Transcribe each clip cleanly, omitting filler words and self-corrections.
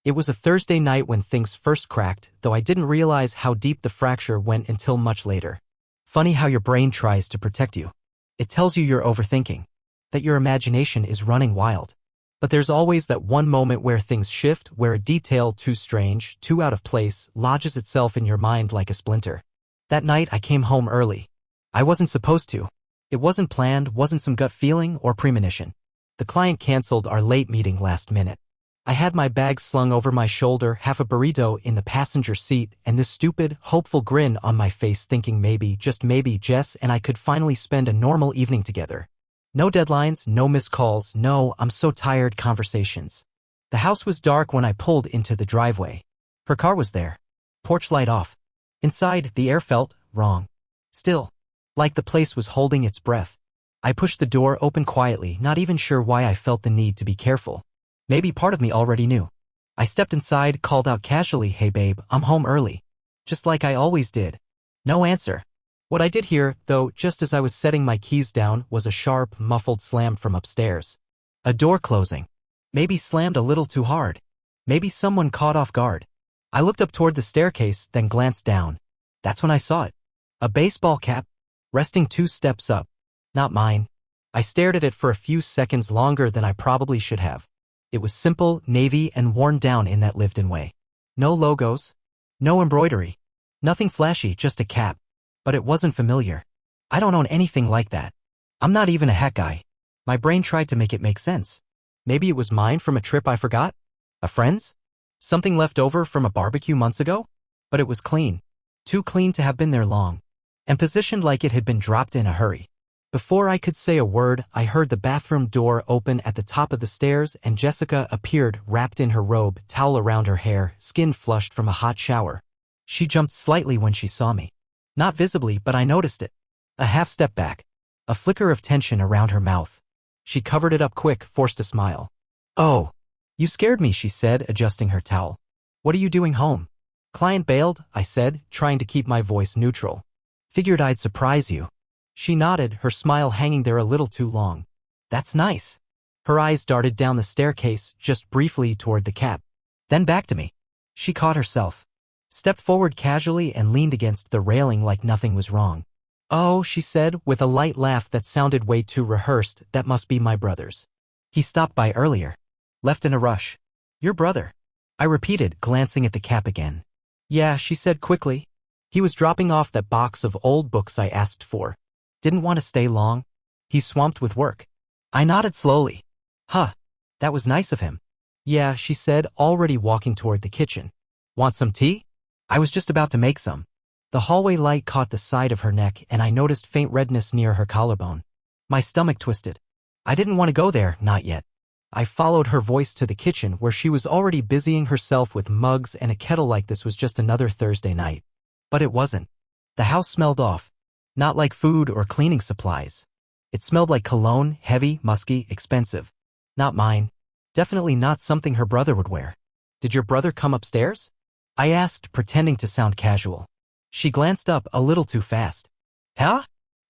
It was a Thursday night when things first cracked, though I didn't realize how deep the fracture went until much later. Funny how your brain tries to protect you. It tells you you're overthinking, that your imagination is running wild. But there's always that one moment where things shift, where a detail too strange, too out of place, lodges itself in your mind like a splinter. That night I came home early. I wasn't supposed to. It wasn't planned, wasn't some gut feeling or premonition. The client canceled our late meeting last minute. I had my bag slung over my shoulder, half a burrito in the passenger seat, and this stupid, hopeful grin on my face thinking maybe, just maybe, Jess and I could finally spend a normal evening together. No deadlines, no missed calls, no I'm so tired conversations. The house was dark when I pulled into the driveway. Her car was there. Porch light off. Inside, the air felt wrong. Still. Like the place was holding its breath. I pushed the door open quietly, not even sure why I felt the need to be careful. Maybe part of me already knew. I stepped inside, called out casually, "Hey babe, I'm home early." Just like I always did. No answer. What I did hear, though, just as I was setting my keys down, was a sharp, muffled slam from upstairs. A door closing. Maybe slammed a little too hard. Maybe someone caught off guard. I looked up toward the staircase, then glanced down. That's when I saw it. A baseball cap, resting 2 steps up. Not mine. I stared at it for a few seconds longer than I probably should have. It was simple, navy, and worn down in that lived-in way. No logos. No embroidery. Nothing flashy, just a cap. But it wasn't familiar. I don't own anything like that. I'm not even a hat guy. My brain tried to make it make sense. Maybe it was mine from a trip I forgot? A friend's? Something left over from a barbecue months ago? But it was clean. Too clean to have been there long. And positioned like it had been dropped in a hurry. Before I could say a word, I heard the bathroom door open at the top of the stairs and Jessica appeared wrapped in her robe, towel around her hair, skin flushed from a hot shower. She jumped slightly when she saw me. Not visibly, but I noticed it. A half step back. A flicker of tension around her mouth. She covered it up quick, forced a smile. "Oh, you scared me," she said, adjusting her towel. "What are you doing home?" "Client bailed," I said, trying to keep my voice neutral. "Figured I'd surprise you." She nodded, her smile hanging there a little too long. "That's nice." Her eyes darted down the staircase, just briefly toward the cap. Then back to me. She caught herself. Stepped forward casually and leaned against the railing like nothing was wrong. "Oh," she said, with a light laugh that sounded way too rehearsed, "that must be my brother's. He stopped by earlier. Left in a rush." "Your brother?" I repeated, glancing at the cap again. "Yeah," she said quickly. "He was dropping off that box of old books I asked for. Didn't want to stay long. He's swamped with work." I nodded slowly. "Huh. That was nice of him." "Yeah," she said, already walking toward the kitchen. "Want some tea?" I was just about to make some. The hallway light caught the side of her neck and I noticed faint redness near her collarbone. My stomach twisted. I didn't want to go there, not yet. I followed her voice to the kitchen where she was already busying herself with mugs and a kettle like this was just another Thursday night. But it wasn't. The house smelled off. Not like food or cleaning supplies. It smelled like cologne, heavy, musky, expensive. Not mine. Definitely not something her brother would wear. "Did your brother come upstairs?" I asked, pretending to sound casual. She glanced up a little too fast. "Huh?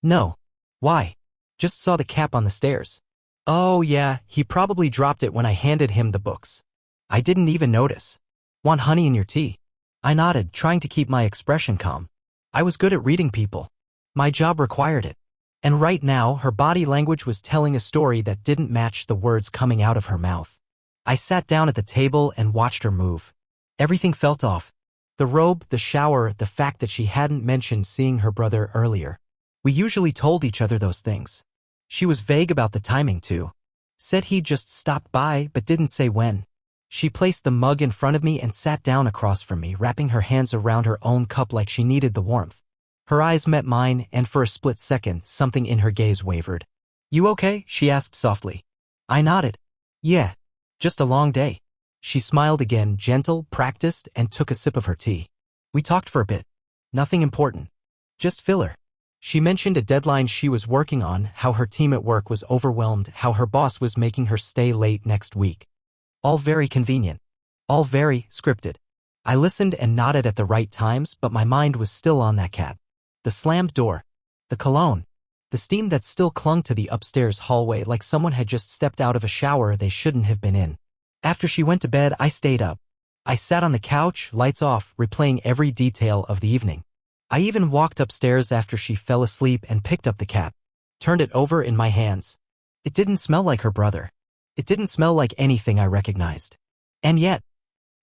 No. Why?" "Just saw the cap on the stairs." "Oh yeah, he probably dropped it when I handed him the books. I didn't even notice." "Want honey in your tea?" I nodded, trying to keep my expression calm. I was good at reading people. My job required it. And right now, her body language was telling a story that didn't match the words coming out of her mouth. I sat down at the table and watched her move. Everything felt off. The robe, the shower, the fact that she hadn't mentioned seeing her brother earlier. We usually told each other those things. She was vague about the timing too. Said he'd just stopped by but didn't say when. She placed the mug in front of me and sat down across from me, wrapping her hands around her own cup like she needed the warmth. Her eyes met mine, and for a split second, something in her gaze wavered. "You okay?" she asked softly. I nodded. "Yeah. Just a long day." She smiled again, gentle, practiced, and took a sip of her tea. We talked for a bit. Nothing important. Just filler. She mentioned a deadline she was working on, how her team at work was overwhelmed, how her boss was making her stay late next week. All very convenient. All very scripted. I listened and nodded at the right times, but my mind was still on that cap. The slammed door. The cologne. The steam that still clung to the upstairs hallway like someone had just stepped out of a shower they shouldn't have been in. After she went to bed, I stayed up. I sat on the couch, lights off, replaying every detail of the evening. I even walked upstairs after she fell asleep and picked up the cap, turned it over in my hands. It didn't smell like her brother. It didn't smell like anything I recognized. And yet,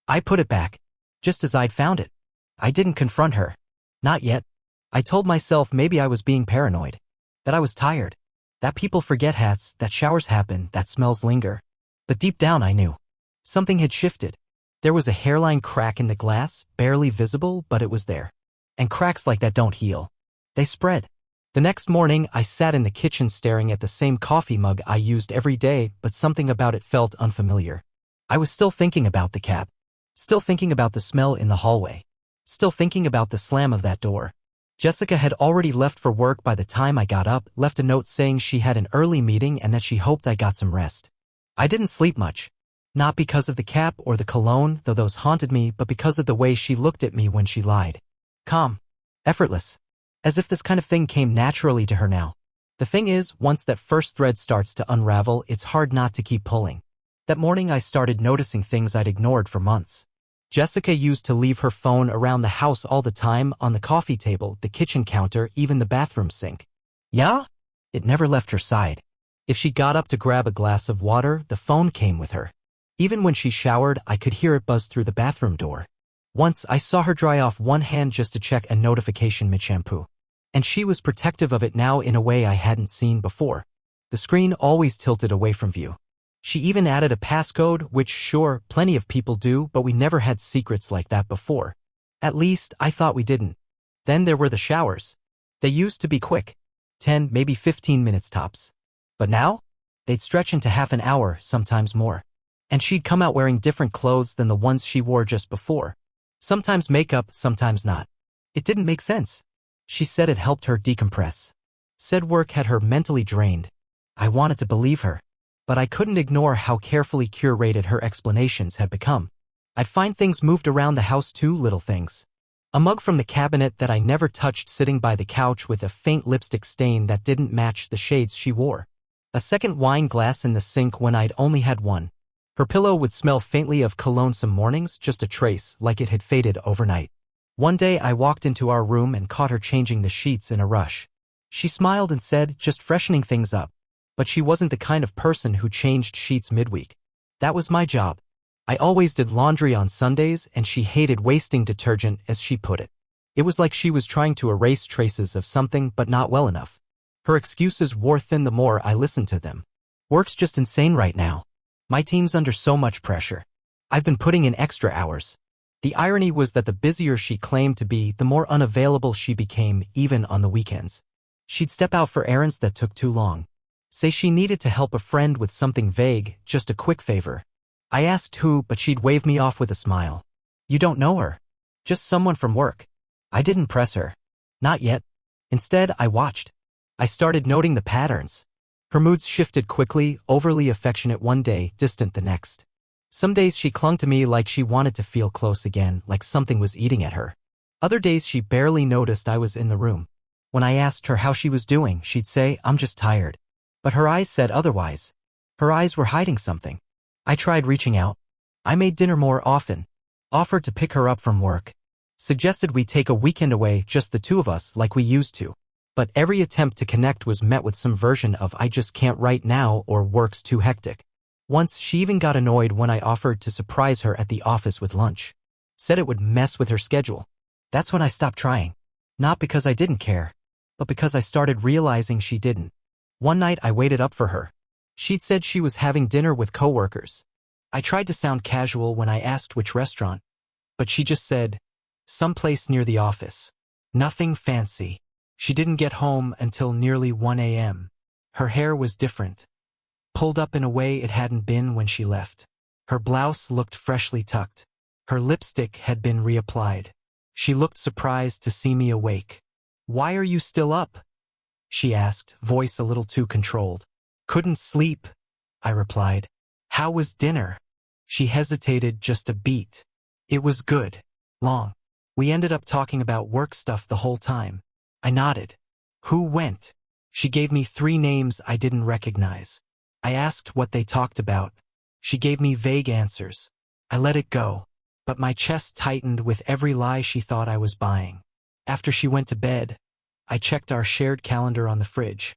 I put it back, just as I'd found it. I didn't confront her. Not yet. I told myself maybe I was being paranoid, that I was tired, that people forget hats, that showers happen, that smells linger. But deep down I knew. Something had shifted. There was a hairline crack in the glass, barely visible, but it was there. And cracks like that don't heal. They spread. The next morning, I sat in the kitchen staring at the same coffee mug I used every day, but something about it felt unfamiliar. I was still thinking about the cap. Still thinking about the smell in the hallway. Still thinking about the slam of that door. Jessica had already left for work by the time I got up, left a note saying she had an early meeting and that she hoped I got some rest. I didn't sleep much. Not because of the cap or the cologne, though those haunted me, but because of the way she looked at me when she lied. Calm. Effortless. As if this kind of thing came naturally to her now. The thing is, once that first thread starts to unravel, it's hard not to keep pulling. That morning I started noticing things I'd ignored for months. Jessica used to leave her phone around the house all the time, on the coffee table, the kitchen counter, even the bathroom sink. Yeah? It never left her side. If she got up to grab a glass of water, the phone came with her. Even when she showered, I could hear it buzz through the bathroom door. Once, I saw her dry off one hand just to check a notification mid-shampoo. And she was protective of it now in a way I hadn't seen before. The screen always tilted away from view. She even added a passcode, which sure, plenty of people do, but we never had secrets like that before. At least, I thought we didn't. Then there were the showers. They used to be quick. 10, maybe 15 minutes tops. But now? They'd stretch into half an hour, sometimes more. And she'd come out wearing different clothes than the ones she wore just before. Sometimes makeup, sometimes not. It didn't make sense. She said it helped her decompress. Said work had her mentally drained. I wanted to believe her. But I couldn't ignore how carefully curated her explanations had become. I'd find things moved around the house too, little things. A mug from the cabinet that I never touched sitting by the couch with a faint lipstick stain that didn't match the shades she wore. A second wine glass in the sink when I'd only had one. Her pillow would smell faintly of cologne some mornings, just a trace, like it had faded overnight. One day I walked into our room and caught her changing the sheets in a rush. She smiled and said, just freshening things up. But she wasn't the kind of person who changed sheets midweek. That was my job. I always did laundry on Sundays, and she hated wasting detergent, as she put it. It was like she was trying to erase traces of something, but not well enough. Her excuses wore thin the more I listened to them. Work's just insane right now. My team's under so much pressure. I've been putting in extra hours. The irony was that the busier she claimed to be, the more unavailable she became, even on the weekends. She'd step out for errands that took too long. Say she needed to help a friend with something vague, just a quick favor. I asked who, but she'd wave me off with a smile. You don't know her. Just someone from work. I didn't press her. Not yet. Instead, I watched. I started noting the patterns. Her moods shifted quickly, overly affectionate one day, distant the next. Some days she clung to me like she wanted to feel close again, like something was eating at her. Other days she barely noticed I was in the room. When I asked her how she was doing, she'd say, I'm just tired. But her eyes said otherwise. Her eyes were hiding something. I tried reaching out. I made dinner more often. Offered to pick her up from work. Suggested we take a weekend away, just the two of us, like we used to. But every attempt to connect was met with some version of I just can't right now or work's too hectic. Once she even got annoyed when I offered to surprise her at the office with lunch. Said it would mess with her schedule. That's when I stopped trying. Not because I didn't care, but because I started realizing she didn't. One night I waited up for her. She'd said she was having dinner with coworkers. I tried to sound casual when I asked which restaurant, but she just said, someplace near the office. Nothing fancy. She didn't get home until nearly 1 a.m. Her hair was different. Pulled up in a way it hadn't been when she left. Her blouse looked freshly tucked. Her lipstick had been reapplied. She looked surprised to see me awake. Why are you still up? She asked, voice a little too controlled. Couldn't sleep, I replied. How was dinner? She hesitated just a beat. It was good. Long. We ended up talking about work stuff the whole time. I nodded. Who went? She gave me 3 names I didn't recognize. I asked what they talked about. She gave me vague answers. I let it go. but my chest tightened with every lie she thought I was buying. After she went to bed, I checked our shared calendar on the fridge.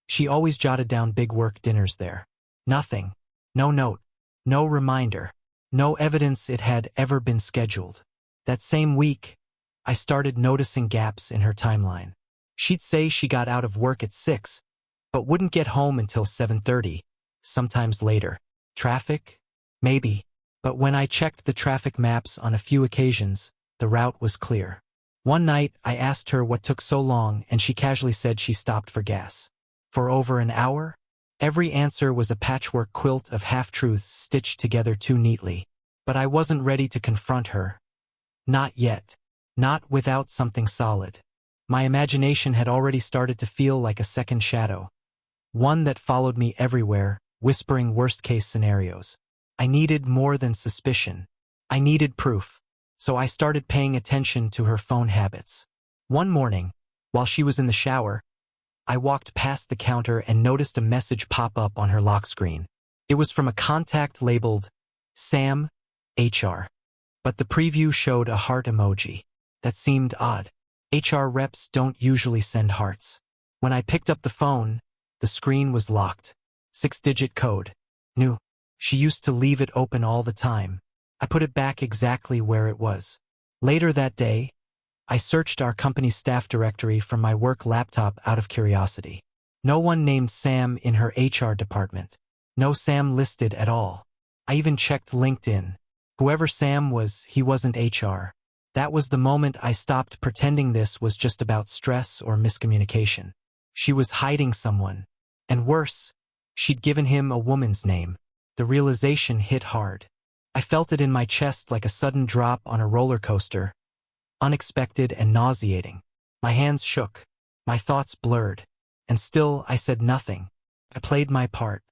She always jotted down big work dinners there. Nothing. No note. No reminder. No evidence it had ever been scheduled. That same week, I started noticing gaps in her timeline. She'd say she got out of work at 6, but wouldn't get home until 7:30, sometimes later. Traffic? Maybe. But when I checked the traffic maps on a few occasions, the route was clear. One night, I asked her what took so long, and she casually said she stopped for gas. For over an hour? Every answer was a patchwork quilt of half-truths stitched together too neatly. But I wasn't ready to confront her. Not yet. Not without something solid. My imagination had already started to feel like a second shadow. One that followed me everywhere, whispering worst-case scenarios. I needed more than suspicion. I needed proof. So I started paying attention to her phone habits. One morning, while she was in the shower, I walked past the counter and noticed a message pop up on her lock screen. It was from a contact labeled Sam, HR. But the preview showed a heart emoji. That seemed odd. HR reps don't usually send hearts. When I picked up the phone, the screen was locked. 6-digit code. New. She used to leave it open all the time. I put it back exactly where it was. Later that day, I searched our company's staff directory from my work laptop out of curiosity. No one named Sam in her HR department. No Sam listed at all. I even checked LinkedIn. Whoever Sam was, he wasn't HR. That was the moment I stopped pretending this was just about stress or miscommunication. She was hiding someone. And worse, she'd given him a woman's name. The realization hit hard. I felt it in my chest like a sudden drop on a roller coaster. Unexpected and nauseating. My hands shook. My thoughts blurred. And still, I said nothing. I played my part.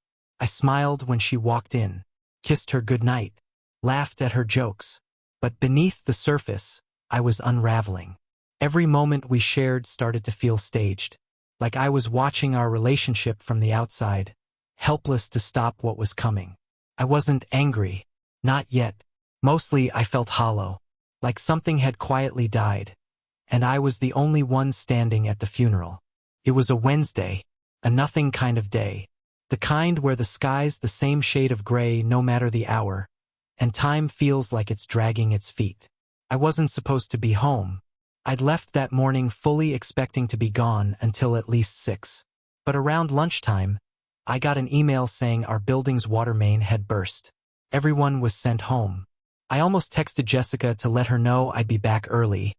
I smiled when she walked in, kissed her goodnight, laughed at her jokes. But beneath the surface, I was unraveling. Every moment we shared started to feel staged, like I was watching our relationship from the outside, helpless to stop what was coming. I wasn't angry. Not yet. Mostly, I felt hollow. Like something had quietly died, and I was the only one standing at the funeral. It was a Wednesday, a nothing kind of day, the kind where the sky's the same shade of gray no matter the hour, and time feels like it's dragging its feet. I wasn't supposed to be home. I'd left that morning fully expecting to be gone until at least 6. But around lunchtime, I got an email saying our building's water main had burst. Everyone was sent home. I almost texted Jessica to let her know I'd be back early,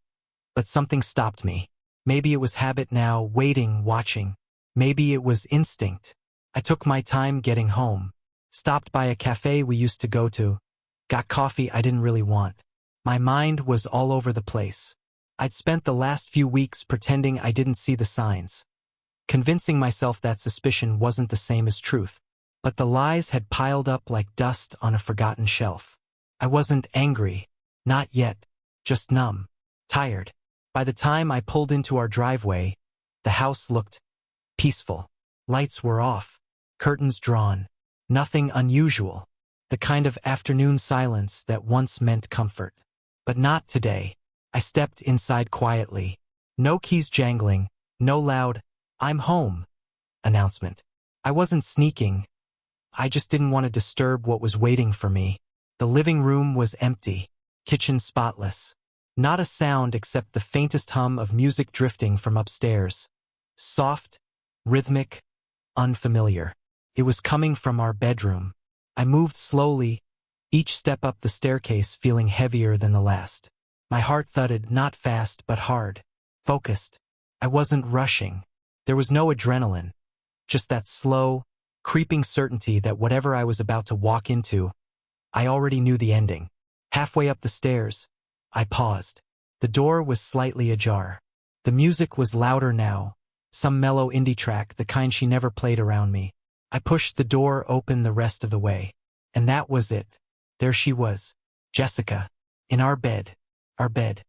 but something stopped me. Maybe it was habit now, waiting, watching. Maybe it was instinct. I took my time getting home. Stopped by a cafe we used to go to. Got coffee I didn't really want. My mind was all over the place. I'd spent the last few weeks pretending I didn't see the signs, convincing myself that suspicion wasn't the same as truth. But the lies had piled up like dust on a forgotten shelf. I wasn't angry. Not yet. Just numb. Tired. By the time I pulled into our driveway, the house looked peaceful. Lights were off. Curtains drawn. Nothing unusual. The kind of afternoon silence that once meant comfort. But not today. I stepped inside quietly. No keys jangling. No loud, "I'm home" announcement. I wasn't sneaking. I just didn't want to disturb what was waiting for me. The living room was empty. Kitchen spotless. Not a sound except the faintest hum of music drifting from upstairs. Soft, rhythmic, unfamiliar. It was coming from our bedroom. I moved slowly, each step up the staircase feeling heavier than the last. My heart thudded, not fast but hard. Focused. I wasn't rushing. There was no adrenaline. Just that slow, creeping certainty that whatever I was about to walk into, I already knew the ending. Halfway up the stairs, I paused. The door was slightly ajar. The music was louder now, some mellow indie track, the kind she never played around me. I pushed the door open the rest of the way. And that was it. There she was, Jessica, in our bed. Our bed.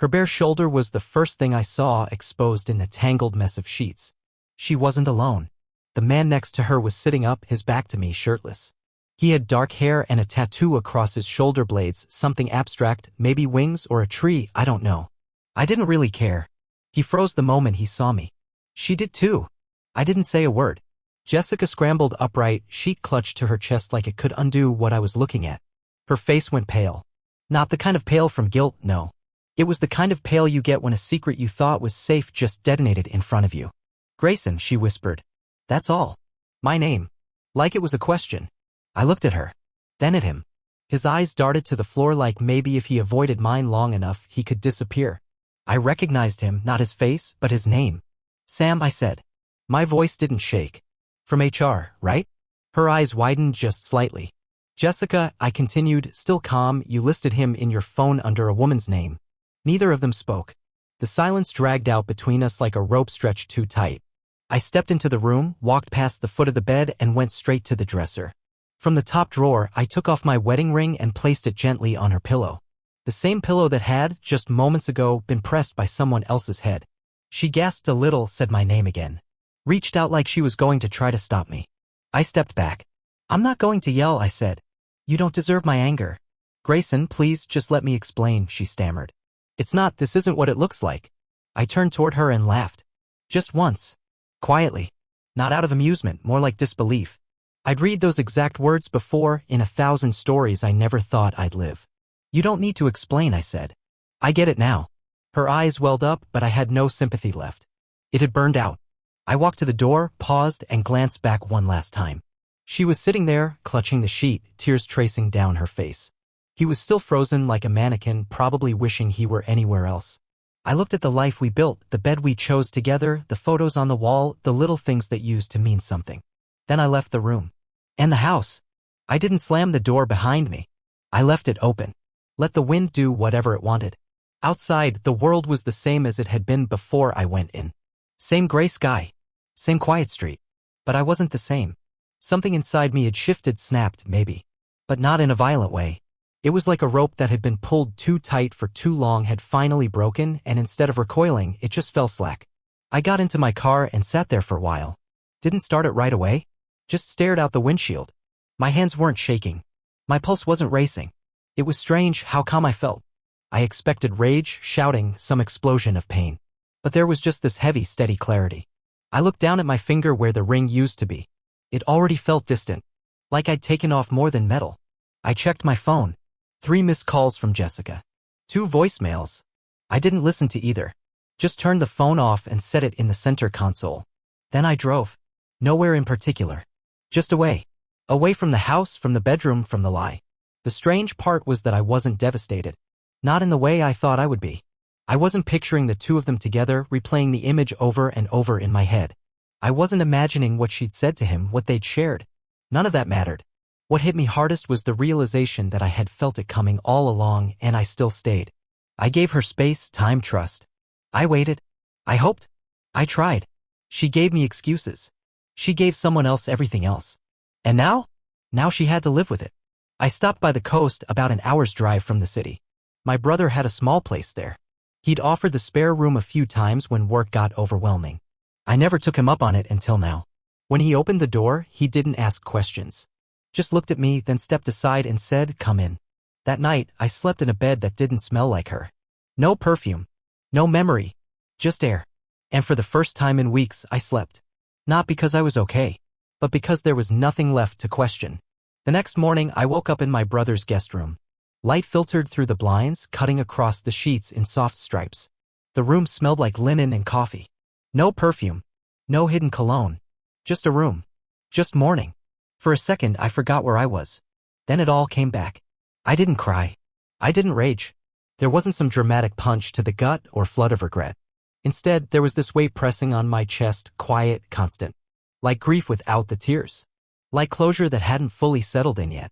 Her bare shoulder was the first thing I saw exposed in the tangled mess of sheets. She wasn't alone. The man next to her was sitting up, his back to me, shirtless. He had dark hair and a tattoo across his shoulder blades, something abstract, maybe wings or a tree, I don't know. I didn't really care. He froze the moment he saw me. She did too. I didn't say a word. Jessica scrambled upright, sheet clutched to her chest like it could undo what I was looking at. Her face went pale. Not the kind of pale from guilt, no. It was the kind of pale you get when a secret you thought was safe just detonated in front of you. Grayson, she whispered. That's all. My name. Like it was a question. I looked at her. Then at him. His eyes darted to the floor like maybe if he avoided mine long enough, he could disappear. I recognized him, not his face, but his name. Sam, I said. My voice didn't shake. From HR, right? Her eyes widened just slightly. Jessica, I continued, still calm, you listed him in your phone under a woman's name. Neither of them spoke. The silence dragged out between us like a rope stretched too tight. I stepped into the room, walked past the foot of the bed, and went straight to the dresser. From the top drawer, I took off my wedding ring and placed it gently on her pillow. The same pillow that had, just moments ago, been pressed by someone else's head. She gasped a little, said my name again. Reached out like she was going to try to stop me. I stepped back. I'm not going to yell, I said. You don't deserve my anger. Grayson, please, just let me explain, she stammered. It's not, this isn't what it looks like. I turned toward her and laughed. Just once. Quietly. Not out of amusement, more like disbelief. I'd read those exact words before, in 1,000 stories I never thought I'd live. You don't need to explain, I said. I get it now. Her eyes welled up, but I had no sympathy left. It had burned out. I walked to the door, paused, and glanced back one last time. She was sitting there, clutching the sheet, tears tracing down her face. He was still frozen like a mannequin, probably wishing he were anywhere else. I looked at the life we built, the bed we chose together, the photos on the wall, the little things that used to mean something. Then I left the room. And the house. I didn't slam the door behind me. I left it open. Let the wind do whatever it wanted. Outside, the world was the same as it had been before I went in. Same gray sky. Same quiet street. But I wasn't the same. Something inside me had shifted, snapped, maybe. But not in a violent way. It was like a rope that had been pulled too tight for too long had finally broken, and instead of recoiling, it just fell slack. I got into my car and sat there for a while. Didn't start it right away. Just stared out the windshield. My hands weren't shaking. My pulse wasn't racing. It was strange how calm I felt. I expected rage, shouting, some explosion of pain. But there was just this heavy, steady clarity. I looked down at my finger where the ring used to be. It already felt distant. Like I'd taken off more than metal. I checked my phone. 3 missed calls from Jessica. 2 voicemails. I didn't listen to either. Just turned the phone off and set it in the center console. Then I drove. Nowhere in particular. Just away. Away from the house, from the bedroom, from the lie. The strange part was that I wasn't devastated. Not in the way I thought I would be. I wasn't picturing the two of them together, replaying the image over and over in my head. I wasn't imagining what she'd said to him, what they'd shared. None of that mattered. What hit me hardest was the realization that I had felt it coming all along, and I still stayed. I gave her space, time, trust. I waited. I hoped. I tried. She gave me excuses. She gave someone else everything else. And now? Now she had to live with it. I stopped by the coast, about an hour's drive from the city. My brother had a small place there. He'd offered the spare room a few times when work got overwhelming. I never took him up on it until now. When he opened the door, he didn't ask questions. Just looked at me, then stepped aside and said, "Come in." That night, I slept in a bed that didn't smell like her. No perfume. No memory. Just air. And for the first time in weeks, I slept. Not because I was okay, but because there was nothing left to question. The next morning, I woke up in my brother's guest room. Light filtered through the blinds, cutting across the sheets in soft stripes. The room smelled like linen and coffee. No perfume. No hidden cologne. Just a room. Just morning. For a second, I forgot where I was. Then it all came back. I didn't cry. I didn't rage. There wasn't some dramatic punch to the gut or flood of regret. Instead, there was this weight pressing on my chest, quiet, constant. Like grief without the tears. Like closure that hadn't fully settled in yet.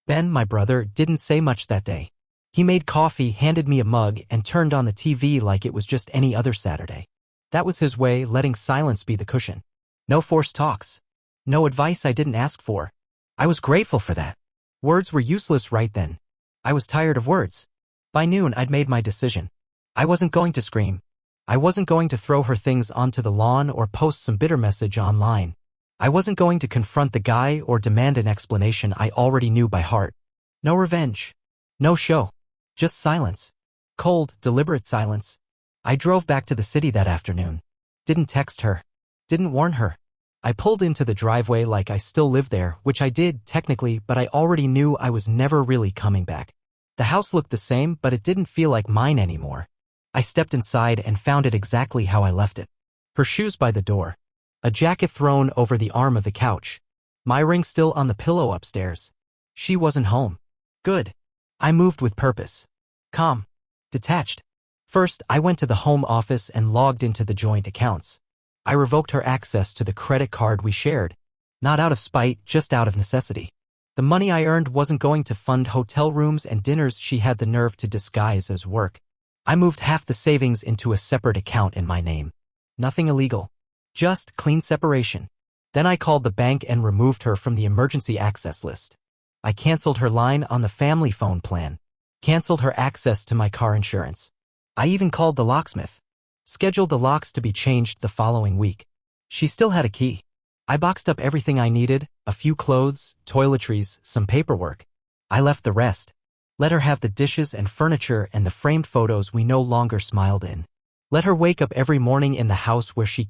Ben, my brother, didn't say much that day. He made coffee, handed me a mug, and turned on the TV like it was just any other Saturday. That was his way, letting silence be the cushion. No forced talks. No advice I didn't ask for. I was grateful for that. Words were useless right then. I was tired of words. By noon, I'd made my decision. I wasn't going to scream. I wasn't going to throw her things onto the lawn or post some bitter message online. I wasn't going to confront the guy or demand an explanation I already knew by heart. No revenge. No show. Just silence. Cold, deliberate silence. I drove back to the city that afternoon. Didn't text her. Didn't warn her. I pulled into the driveway like I still lived there, which I did, technically, but I already knew I was never really coming back. The house looked the same, but it didn't feel like mine anymore. I stepped inside and found it exactly how I left it. Her shoes by the door. A jacket thrown over the arm of the couch. My ring still on the pillow upstairs. She wasn't home. Good. I moved with purpose. Calm. Detached. First, I went to the home office and logged into the joint accounts. I revoked her access to the credit card we shared. Not out of spite, just out of necessity. The money I earned wasn't going to fund hotel rooms and dinners she had the nerve to disguise as work. I moved half the savings into a separate account in my name. Nothing illegal. Just clean separation. Then I called the bank and removed her from the emergency access list. I canceled her line on the family phone plan. Canceled her access to my car insurance. I even called the locksmith. Scheduled the locks to be changed the following week. She still had a key. I boxed up everything I needed, a few clothes, toiletries, some paperwork. I left the rest. Let her have the dishes and furniture and the framed photos we no longer smiled in. Let her wake up every morning in the house where she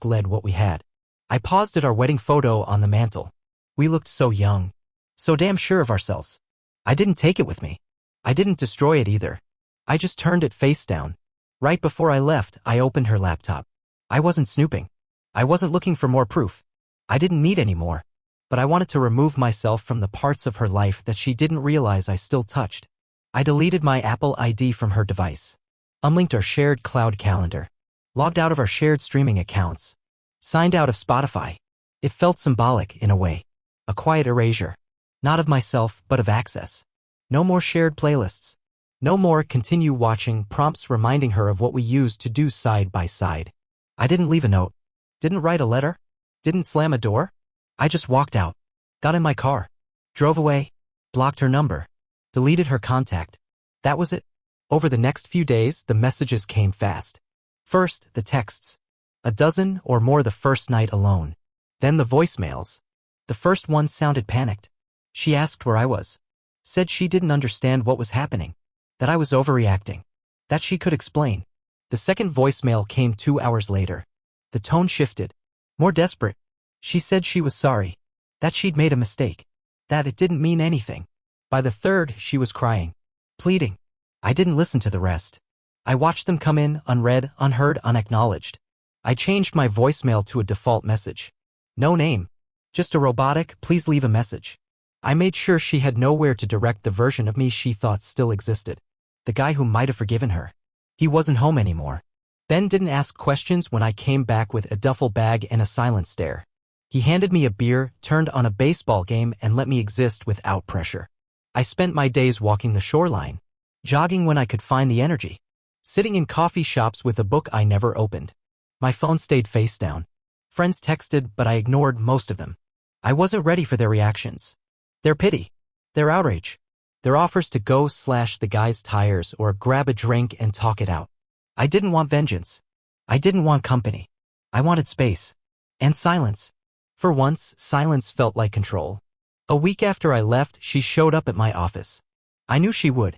led what we had. I paused at our wedding photo on the mantle. We looked so young. So damn sure of ourselves. I didn't take it with me. I didn't destroy it either. I just turned it face down. Right before I left, I opened her laptop. I wasn't snooping. I wasn't looking for more proof. I didn't need any more. But I wanted to remove myself from the parts of her life that she didn't realize I still touched. I deleted my Apple ID from her device. Unlinked our shared cloud calendar. Logged out of our shared streaming accounts. Signed out of Spotify. It felt symbolic in a way. A quiet erasure. Not of myself, but of access. No more shared playlists. No more continue watching prompts reminding her of what we used to do side by side. I didn't leave a note. Didn't write a letter. Didn't slam a door. I just walked out. Got in my car. Drove away. Blocked her number. Deleted her contact. That was it. Over the next few days, the messages came fast. First, the texts. A dozen or more the first night alone. Then the voicemails. The first one sounded panicked. She asked where I was. Said she didn't understand what was happening. That I was overreacting. That she could explain. The second voicemail came 2 hours later. The tone shifted. More desperate. She said she was sorry. That she'd made a mistake. That it didn't mean anything. By the third, she was crying. Pleading. I didn't listen to the rest. I watched them come in, unread, unheard, unacknowledged. I changed my voicemail to a default message. No name. Just a robotic, please leave a message. I made sure she had nowhere to direct the version of me she thought still existed. The guy who might have forgiven her. He wasn't home anymore. Ben didn't ask questions when I came back with a duffel bag and a silent stare. He handed me a beer, turned on a baseball game, and let me exist without pressure. I spent my days walking the shoreline. Jogging when I could find the energy. Sitting in coffee shops with a book I never opened. My phone stayed face down. Friends texted, but I ignored most of them. I wasn't ready for their reactions. Their pity. Their outrage. Their offers to go slash the guy's tires or grab a drink and talk it out. I didn't want vengeance. I didn't want company. I wanted space. And silence. For once, silence felt like control. A week after I left, she showed up at my office. I knew she would.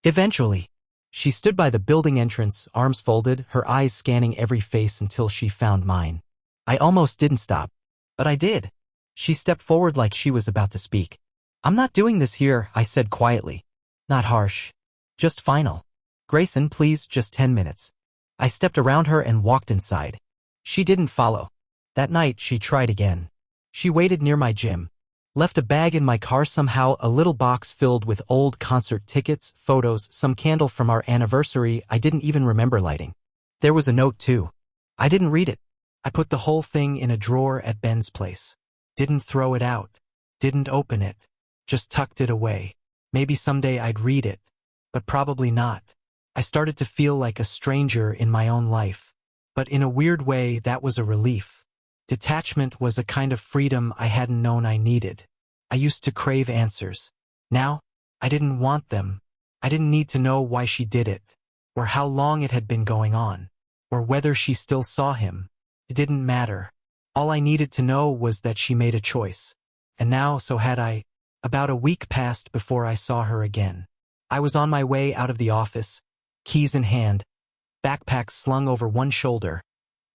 Eventually. She stood by the building entrance, arms folded, her eyes scanning every face until she found mine. I almost didn't stop. But I did. She stepped forward like she was about to speak. I'm not doing this here, I said quietly. Not harsh. Just final. Grayson, please, just 10 minutes. I stepped around her and walked inside. She didn't follow. That night, she tried again. She waited near my gym. Left a bag in my car somehow, a little box filled with old concert tickets, photos, some candle from our anniversary I didn't even remember lighting. There was a note too. I didn't read it. I put the whole thing in a drawer at Ben's place. Didn't throw it out. Didn't open it. Just tucked it away. Maybe someday I'd read it. But probably not. I started to feel like a stranger in my own life. But in a weird way, that was a relief. Detachment was a kind of freedom I hadn't known I needed. I used to crave answers. Now, I didn't want them. I didn't need to know why she did it, or how long it had been going on, or whether she still saw him. It didn't matter. All I needed to know was that she made a choice. And now, so had I. About a week passed before I saw her again. I was on my way out of the office, keys in hand, backpack slung over one shoulder,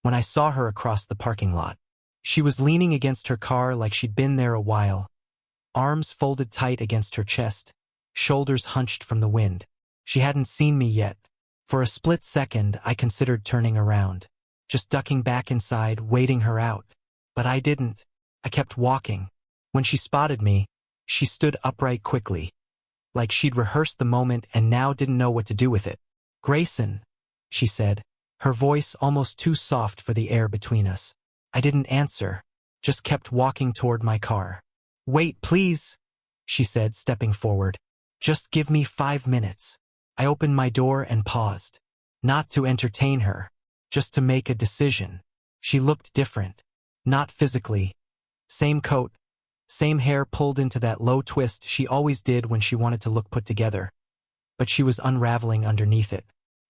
when I saw her across the parking lot. She was leaning against her car like she'd been there a while, arms folded tight against her chest, shoulders hunched from the wind. She hadn't seen me yet. For a split second, I considered turning around, just ducking back inside, waiting her out. But I didn't. I kept walking. When she spotted me, she stood upright quickly, like she'd rehearsed the moment and now didn't know what to do with it. "Grayson," she said, her voice almost too soft for the air between us. I didn't answer, just kept walking toward my car. "Wait, please," she said, stepping forward. "Just give me 5 minutes." I opened my door and paused. Not to entertain her, just to make a decision. She looked different. Not physically. Same coat, same hair pulled into that low twist she always did when she wanted to look put together. But she was unraveling underneath it.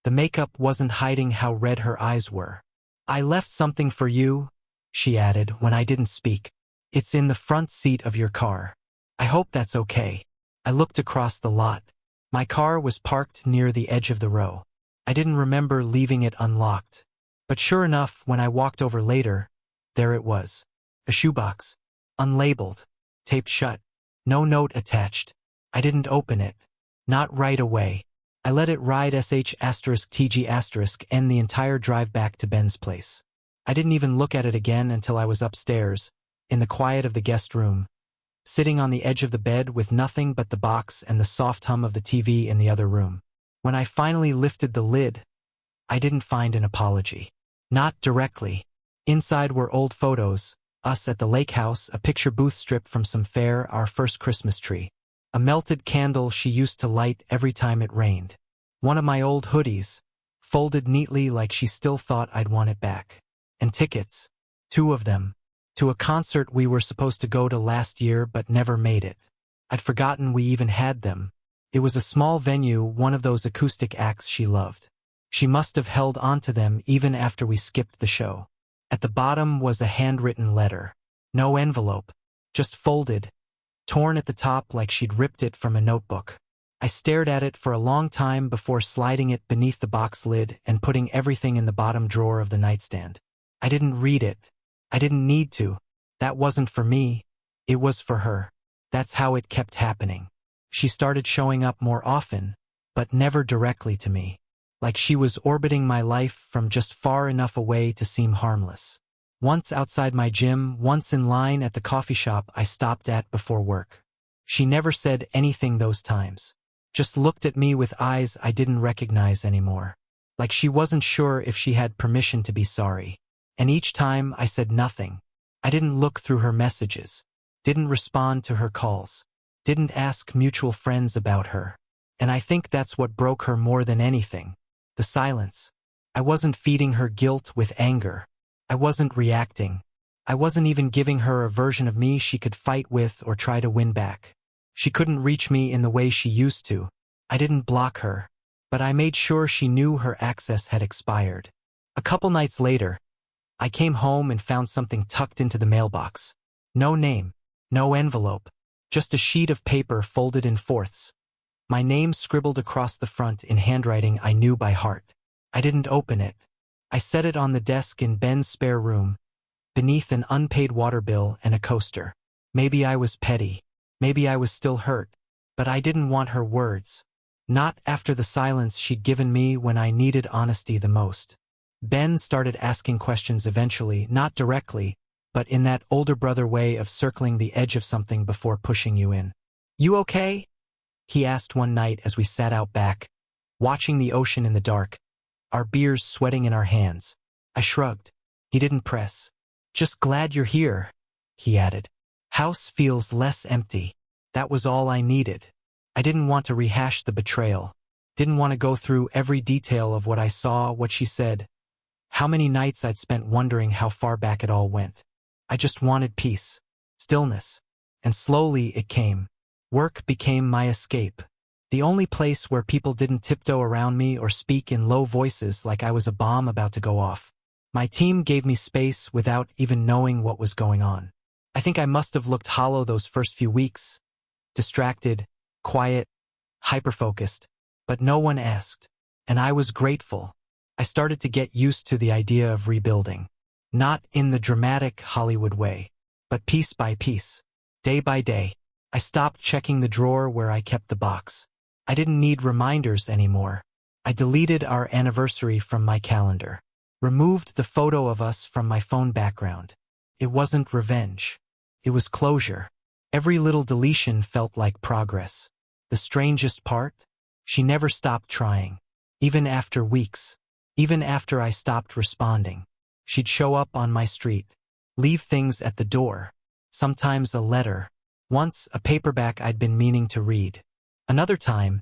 The makeup wasn't hiding how red her eyes were. "I left something for you," she added when I didn't speak. "It's in the front seat of your car. I hope that's okay." I looked across the lot. My car was parked near the edge of the row. I didn't remember leaving it unlocked. But sure enough, when I walked over later, there it was. A shoebox. Unlabeled. Taped shut. No note attached. I didn't open it. Not right away. I let it ride *TG*, and the entire drive back to Ben's place. I didn't even look at it again until I was upstairs, in the quiet of the guest room, sitting on the edge of the bed with nothing but the box and the soft hum of the TV in the other room. When I finally lifted the lid, I didn't find an apology. Not directly. Inside were old photos, us at the lake house, a picture booth strip from some fair, our first Christmas tree, a melted candle she used to light every time it rained, one of my old hoodies, folded neatly like she still thought I'd want it back, and tickets, 2 of them, to a concert we were supposed to go to last year but never made it. I'd forgotten we even had them. It was a small venue, one of those acoustic acts she loved. She must have held onto them even after we skipped the show. At the bottom was a handwritten letter. No envelope, just folded, torn at the top like she'd ripped it from a notebook. I stared at it for a long time before sliding it beneath the box lid and putting everything in the bottom drawer of the nightstand. I didn't read it. I didn't need to. That wasn't for me. It was for her. That's how it kept happening. She started showing up more often, but never directly to me. Like she was orbiting my life from just far enough away to seem harmless. Once outside my gym, once in line at the coffee shop I stopped at before work. She never said anything those times. Just looked at me with eyes I didn't recognize anymore. Like she wasn't sure if she had permission to be sorry. And each time I said nothing. I didn't look through her messages. Didn't respond to her calls. Didn't ask mutual friends about her. And I think that's what broke her more than anything. The silence. I wasn't feeding her guilt with anger. I wasn't reacting. I wasn't even giving her a version of me she could fight with or try to win back. She couldn't reach me in the way she used to. I didn't block her, but I made sure she knew her access had expired. A couple nights later, I came home and found something tucked into the mailbox. No name, no envelope, just a sheet of paper folded in fourths. My name scribbled across the front in handwriting I knew by heart. I didn't open it. I set it on the desk in Ben's spare room, beneath an unpaid water bill and a coaster. Maybe I was petty. Maybe I was still hurt. But I didn't want her words. Not after the silence she'd given me when I needed honesty the most. Ben started asking questions eventually, not directly, but in that older brother way of circling the edge of something before pushing you in. "You okay?" he asked one night as we sat out back, watching the ocean in the dark, our beers sweating in our hands. I shrugged. He didn't press. "Just glad you're here," he added. "House feels less empty." That was all I needed. I didn't want to rehash the betrayal. Didn't want to go through every detail of what I saw, what she said, how many nights I'd spent wondering how far back it all went. I just wanted peace, stillness, and slowly it came. Work became my escape. The only place where people didn't tiptoe around me or speak in low voices like I was a bomb about to go off. My team gave me space without even knowing what was going on. I think I must have looked hollow those first few weeks, distracted, quiet, hyper-focused, but no one asked, and I was grateful. I started to get used to the idea of rebuilding, not in the dramatic Hollywood way, but piece by piece, day by day. I stopped checking the drawer where I kept the box. I didn't need reminders anymore. I deleted our anniversary from my calendar, removed the photo of us from my phone background. It wasn't revenge. It was closure. Every little deletion felt like progress. The strangest part? She never stopped trying. Even after weeks. Even after I stopped responding. She'd show up on my street. Leave things at the door. Sometimes a letter. Once, a paperback I'd been meaning to read. Another time,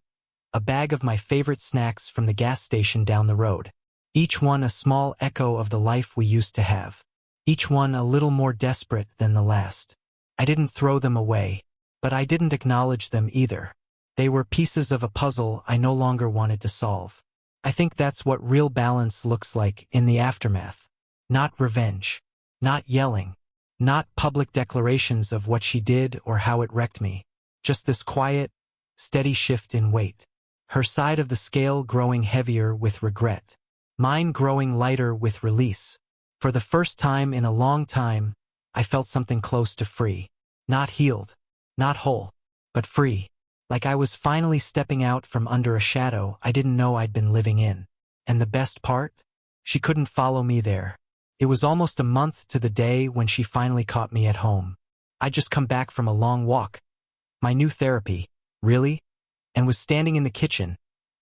a bag of my favorite snacks from the gas station down the road. Each one a small echo of the life we used to have. Each one a little more desperate than the last. I didn't throw them away, but I didn't acknowledge them either. They were pieces of a puzzle I no longer wanted to solve. I think that's what real balance looks like in the aftermath. Not revenge. Not yelling. Not public declarations of what she did or how it wrecked me. Just this quiet, steady shift in weight. Her side of the scale growing heavier with regret. Mine growing lighter with release. For the first time in a long time, I felt something close to free. Not healed. Not whole. But free. Like I was finally stepping out from under a shadow I didn't know I'd been living in. And the best part? She couldn't follow me there. It was almost a month to the day when she finally caught me at home. I'd just come back from a long walk. My new therapy, really? And was standing in the kitchen,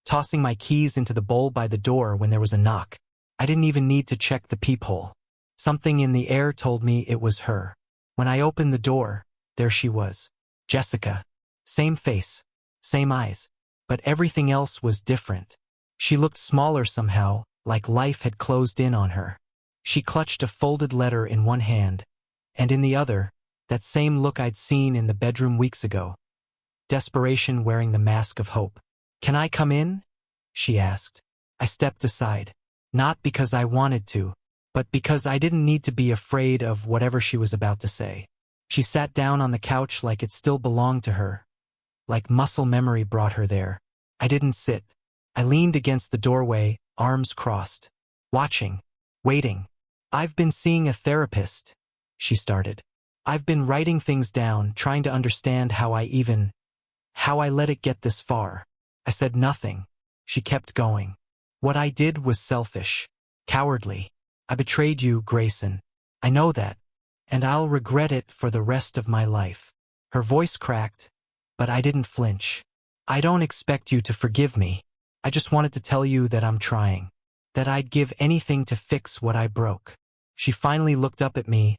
tossing my keys into the bowl by the door when there was a knock. I didn't even need to check the peephole. Something in the air told me it was her. When I opened the door, there she was. Jessica. Same face, same eyes, but everything else was different. She looked smaller somehow, like life had closed in on her. She clutched a folded letter in one hand, and in the other, that same look I'd seen in the bedroom weeks ago. Desperation wearing the mask of hope. "Can I come in?" she asked. I stepped aside, not because I wanted to, but because I didn't need to be afraid of whatever she was about to say. She sat down on the couch like it still belonged to her, like muscle memory brought her there. I didn't sit. I leaned against the doorway, arms crossed, watching, waiting. "I've been seeing a therapist," she started. "I've been writing things down, trying to understand how I let it get this far." I said nothing. She kept going. "What I did was selfish, cowardly. I betrayed you, Grayson. I know that, and I'll regret it for the rest of my life." Her voice cracked, but I didn't flinch. "I don't expect you to forgive me. I just wanted to tell you that I'm trying, that I'd give anything to fix what I broke." She finally looked up at me,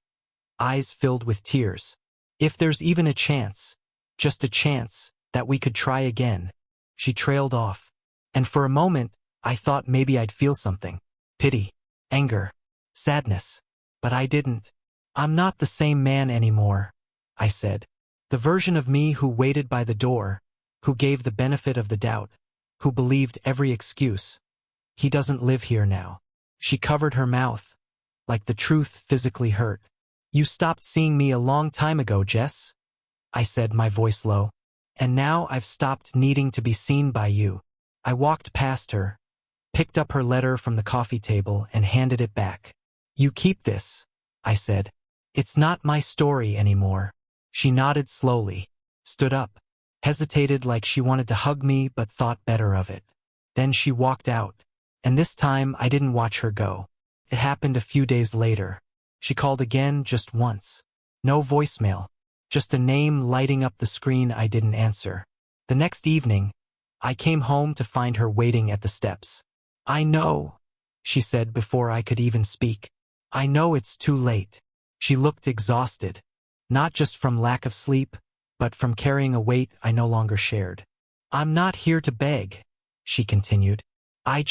eyes filled with tears. "If there's even a chance, just a chance, that we could try again." She trailed off, and for a moment, I thought maybe I'd feel something. Pity, anger, sadness. But I didn't. "I'm not the same man anymore," I said. "The version of me who waited by the door, who gave the benefit of the doubt, who believed every excuse. He doesn't live here now." She covered her mouth, like the truth physically hurt. "You stopped seeing me a long time ago, Jess," I said, my voice low. "And now I've stopped needing to be seen by you." I walked past her, picked up her letter from the coffee table and handed it back. "You keep this," I said. "It's not my story anymore." She nodded slowly, stood up, hesitated like she wanted to hug me but thought better of it. Then she walked out, and this time I didn't watch her go. It happened a few days later. She called again just once. No voicemail, just a name lighting up the screen I didn't answer. The next evening, I came home to find her waiting at the steps. "I know," she said before I could even speak. "I know it's too late." She looked exhausted, not just from lack of sleep, but from carrying a weight I no longer shared. "I'm not here to beg," she continued. I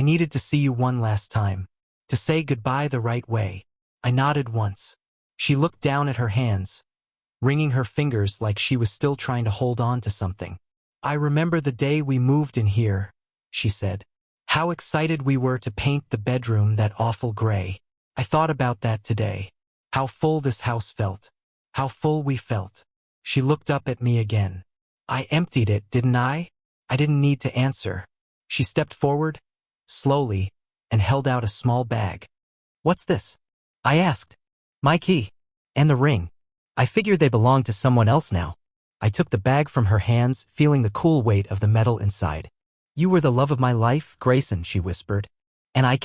needed to see you one last time, to say goodbye the right way." I nodded once. She looked down at her hands, wringing her fingers like she was still trying to hold on to something. "I remember the day we moved in here," she said. How excited we were to paint the bedroom that awful gray. I thought about that today. How full this house felt. How full we felt. She looked up at me again. I emptied it, didn't I? I didn't need to answer. She stepped forward, slowly, and held out a small bag. What's this? I asked. My key. And the ring. I figured they belonged to someone else now. I took the bag from her hands, feeling the cool weight of the metal inside. You were the love of my life, Grayson, she whispered. And I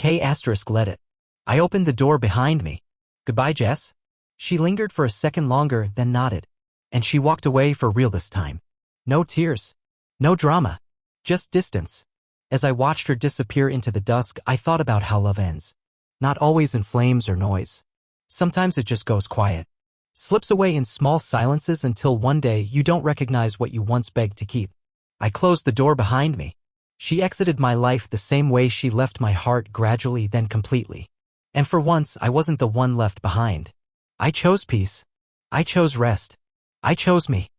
let it. I opened the door behind me. Goodbye, Jess. She lingered for a second longer, then nodded. And she walked away for real this time. No tears. No drama. Just distance. As I watched her disappear into the dusk, I thought about how love ends. Not always in flames or noise. Sometimes it just goes quiet. Slips away in small silences until one day you don't recognize what you once begged to keep. I closed the door behind me. She exited my life the same way she left my heart, gradually then completely. And for once, I wasn't the one left behind. I chose peace. I chose rest. I chose me.